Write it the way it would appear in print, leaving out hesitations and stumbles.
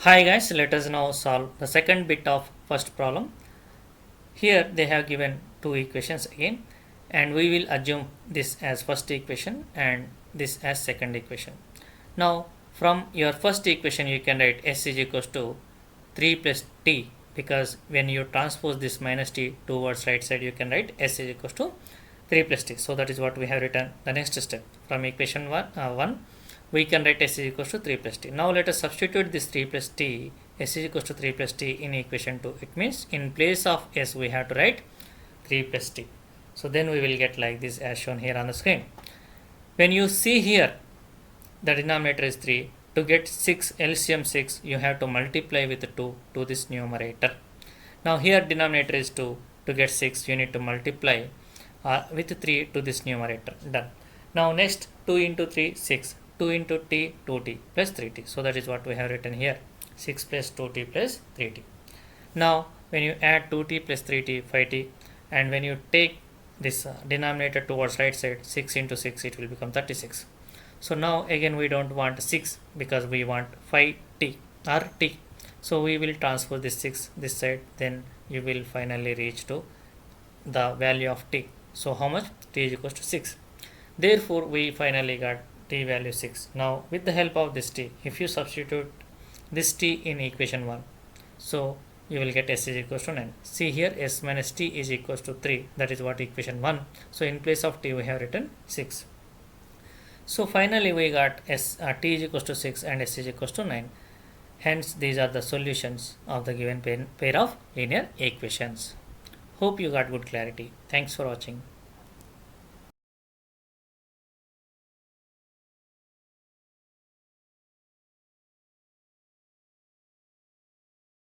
Hi guys, let us now solve the second bit of first problem. Here they have given two equations again, and we will assume this as first equation and this as second equation. Now from your first equation you can write s is equals to 3 plus t, because when you transpose this minus t towards right side you can write s is equals to 3 plus t. So that is what we have written the next step. From equation 1 we can write s is equals to 3 plus t. Now let us substitute this 3 plus t, s is equals to 3 plus t in equation 2. It means in place of s we have to write 3 plus t. So then we will get like this as shown here on the screen. When you see here the denominator is 3, to get 6 LCM 6 you have to multiply with 2 to this numerator. Now here denominator is 2, to get 6 you need to multiply with 3 to this numerator. Done. Now next 2 into 3 6, 2 into t 2t plus 3t. So that is what we have written here, 6 plus 2t plus 3t. Now when you add 2t plus 3t 5t, and when you take this denominator towards right side, 6 into 6 it will become 36. So now again we don't want 6 because we want 5t or t. So we will transpose this 6 this side, then you will finally reach to the value of t. So how much? T is equals to 6. Therefore we finally got t value 6. Now with the help of this t, if you substitute this t in equation 1, so you will get s is equals to 9. See here, s minus t is equals to 3. That is what equation 1. So in place of t we have written 6. So finally we got t is equals to 6 and s is equals to 9. Hence these are the solutions of the given pair of linear equations. Hope you got good clarity. Thanks for watching.